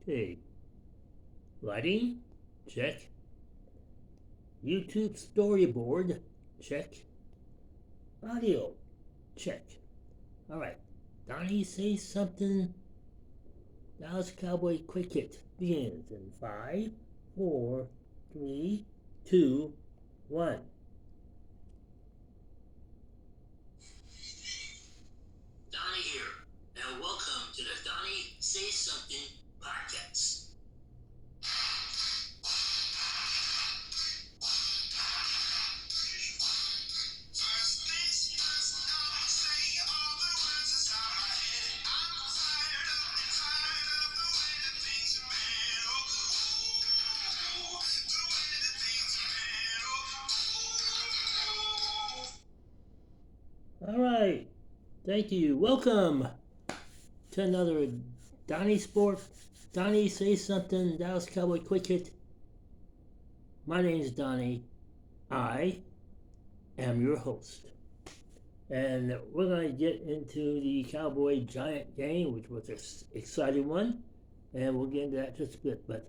Okay, lighting, check. YouTube storyboard, check. Audio, check. All right, Donnie say something. Dallas Cowboy quick hit begins in 5, 4, 3, 2, 1. Donnie here, and welcome to the Donnie Say Something podcast. All right, thank you. Welcome to another Donnie Say Something Dallas Cowboy quick hit. My name is Donnie. I am your host. And we're going to get into the Cowboy Giant game, which was an exciting one. And we'll get into that just a bit. But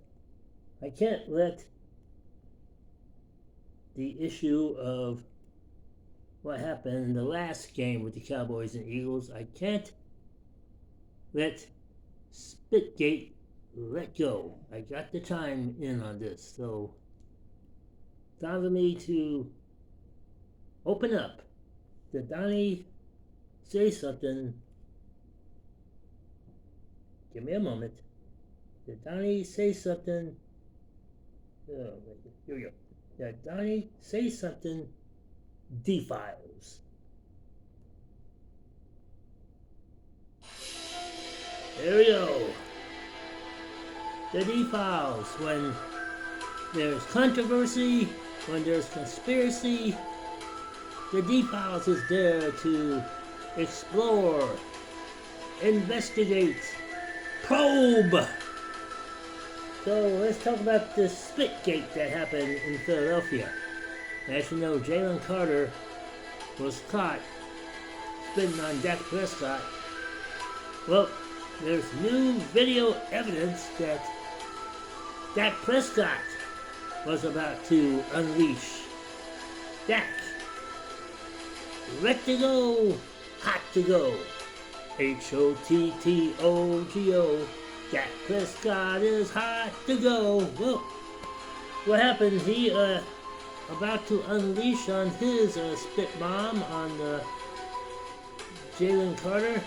I can't let the issue of what happened in the last game with the Cowboys and Eagles, I can't let Spitgate let go. I got the time in on this. So it's time for me to open up the Donnie Say Something. Give me a moment. The Donnie Say Something. Oh, here we go. The Donnie Say Something D-Files. There we go. The D-Files. When there's controversy, when there's conspiracy, the D-Files is there to explore, investigate, probe. So let's talk about the Spitgate that happened in Philadelphia. As you know, Jalen Carter was caught spitting on Dak Prescott. Well, there's new video evidence that Dak Prescott was about to unleash Dak. Ready to go, hot to go. Hottogo. Dak Prescott is hot to go. Well, what happened? He about to unleash on his spit bomb on Jalen Carter.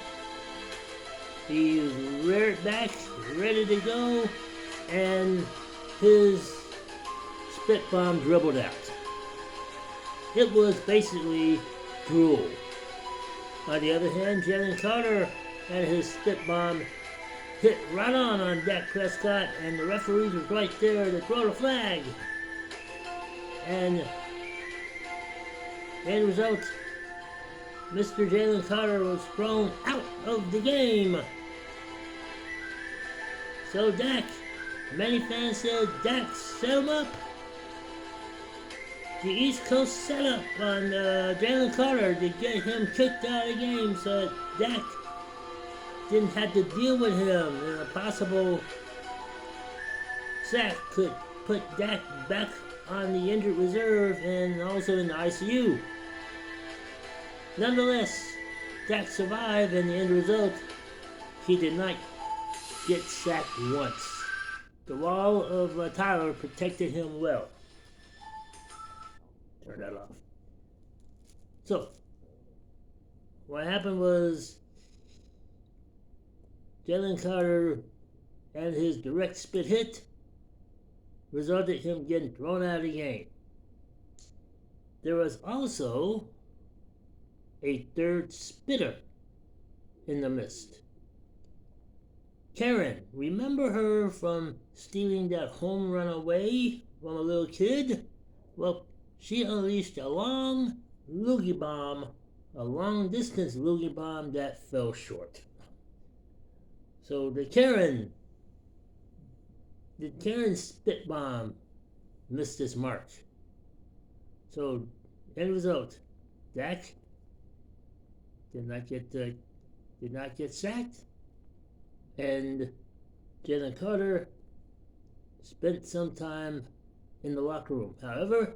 He's reared back, ready to go, and his spit bomb dribbled out. It was basically drool. On the other hand, Jalen Carter had his spit bomb hit right on Dak Prescott, and the referee was right there to throw the flag. And end result, Mr. Jalen Carter was thrown out of the game. So Dak, many fans said Dak set him up. The East Coast setup on Jalen Carter to get him kicked out of the game so Dak didn't have to deal with him, and a possible sack could put Dak back on the injured reserve and also in the ICU. Nonetheless, Dak survived, and the end result, he did not get sacked once. The wall of Tyler protected him well. Turn that off. So, what happened was Jalen Carter and his direct spit hit resulted in him getting thrown out of the game. There was also a third spitter in the mist. Karen, remember her from stealing that home run away from a little kid? Well, she unleashed a long loogie bomb, a long distance loogie bomb that fell short. So the Karen spit bomb missed its mark. So end result, Dak did not get sacked, and Jalen Carter spent some time in the locker room. However,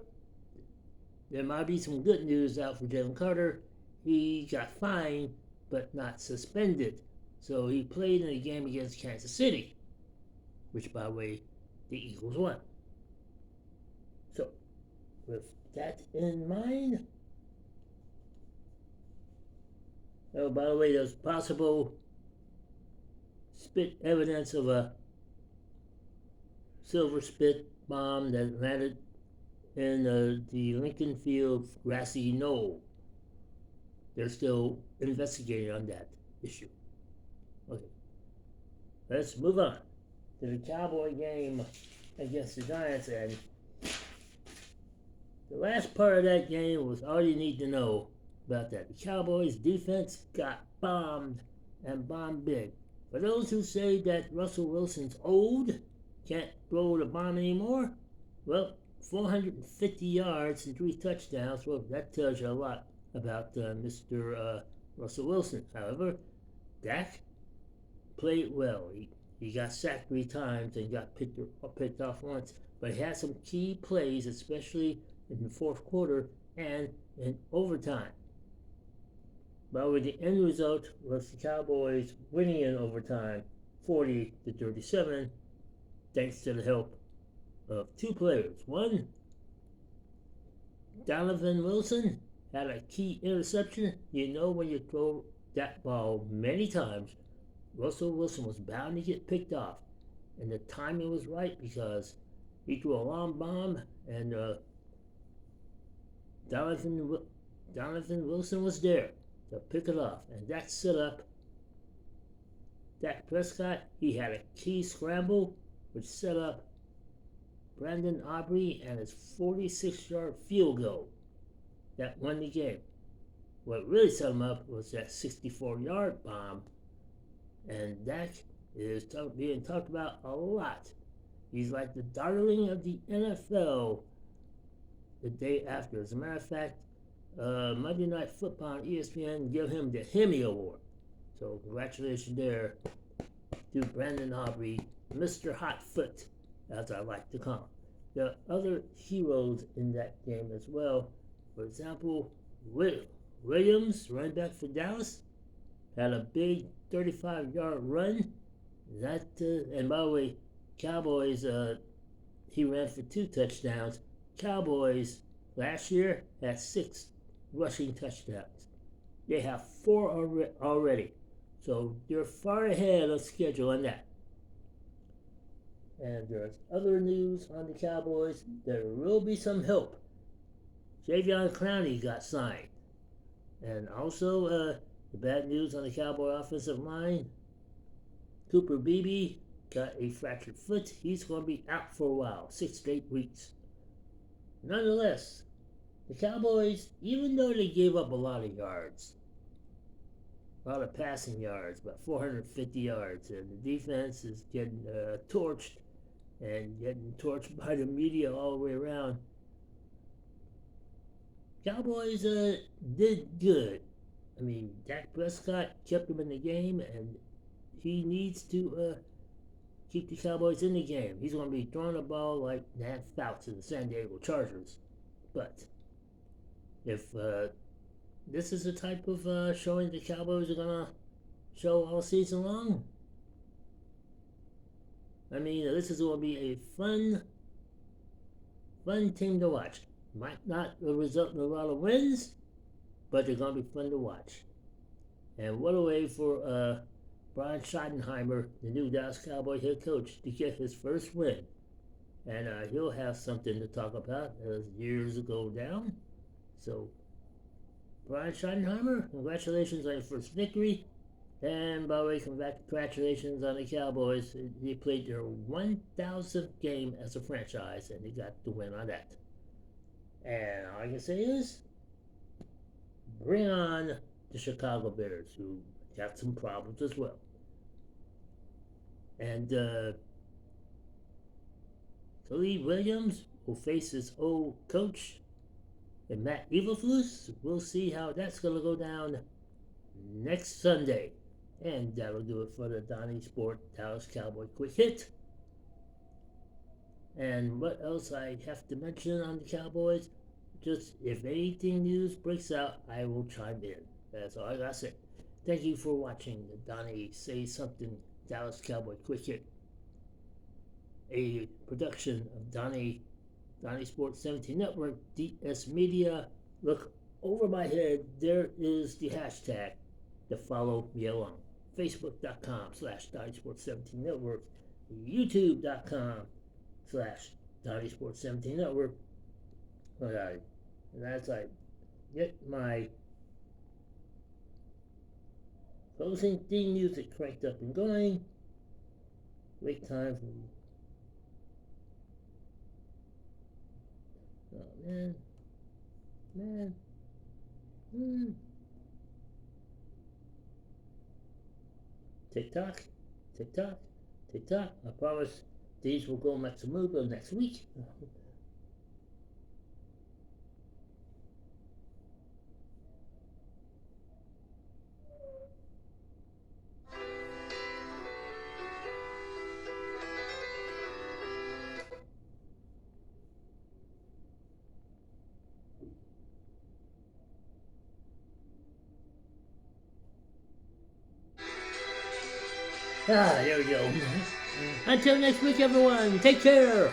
there might be some good news out for Jalen Carter. He got fined, but not suspended. So he played in a game against Kansas City, which, by the way, the Eagles won. So, with that in mind, oh, by the way, there's possible spit evidence of a silver spit bomb that landed in the Lincoln Field grassy knoll. They're still investigating on that issue. Okay, let's move on to the Cowboy game against the Giants, and the last part of that game was all you need to know about that. The Cowboys defense got bombed, and bombed big. For those who say that Russell Wilson's old, can't throw the bomb anymore, well, 450 yards and 3 touchdowns, well, that tells you a lot about Mr. Russell Wilson. However, Dak played well. He got sacked 3 times and got picked off once, but he had some key plays, especially in the fourth quarter and in overtime. But with the end result was the Cowboys winning in overtime 40-37, thanks to the help of 2 players. One, Donovan Wilson had a key interception. You know, when you throw that ball many times, Russell Wilson was bound to get picked off. And the timing was right because he threw a long bomb, and Donovan Wilson was there to pick it off. And that set up Dak Prescott. He had a key scramble, which set up Brandon Aubrey and his 46-yard field goal that won the game. What really set him up was that 64-yard bomb, and Dak is being talked about a lot. He's like the darling of the NFL the day after. As a matter of fact, Monday Night Football on ESPN give him the Hemi Award. So congratulations there to Brandon Aubrey, Mr. Hotfoot, as I like to call him. There are other heroes in that game as well. For example, Williams, running back for Dallas, had a big 35-yard run. And by the way, Cowboys, he ran for 2 touchdowns. Cowboys last year had 6 rushing touchdowns. They have 4 already. So they're far ahead of schedule on that. And there's other news on the Cowboys. There will be some help. Jadeveon Clowney got signed. And also, the bad news on the Cowboy offensive line, Cooper Beebe got a fractured foot. He's going to be out for a while, 6 to 8 weeks. Nonetheless, the Cowboys, even though they gave up a lot of yards, a lot of passing yards, about 450 yards, and the defense is getting torched by the media all the way around. Cowboys did good. I mean, Dak Prescott kept him in the game, and he needs to keep the Cowboys in the game. He's going to be throwing the ball like Dan Fouts in the San Diego Chargers. But if this is the type of showing the Cowboys are going to show all season long, I mean, this is going to be a fun team to watch. Might not result in a lot of wins, but they're going to be fun to watch. And what a way for Brian Schottenheimer, the new Dallas Cowboy head coach, to get his first win. And he'll have something to talk about as years go down. So, Brian Schottenheimer, congratulations on your first victory. And by the way, congratulations on the Cowboys. They played their 1,000th game as a franchise, and they got the win on that. And all I can say is, bring on the Chicago Bears, who got some problems as well. And Khalid Williams will face his old coach, and Matt Eberflus. We'll see how that's going to go down next Sunday. And that'll do it for the Donnie Sport Dallas Cowboy Quick Hit. And what else I have to mention on the Cowboys? Just if anything news breaks out, I will chime in. That's all I got to say. Thank you for watching the Donnie Say Something Dallas Cowboy Quick Hit, a production of Donnie Sports 17 Network, DS Media. Look over my head, there is the hashtag to follow me along. Facebook.com/Donnie Sports 17 Network, YouTube.com/Donnie Sports 17 Network. And as I get my closing theme music cranked up and going, wait time for me. Oh man. Tick tock, tick tock, tick tock. I promise these will go Matsumoto next week. There we go. Until next week, everyone, take care.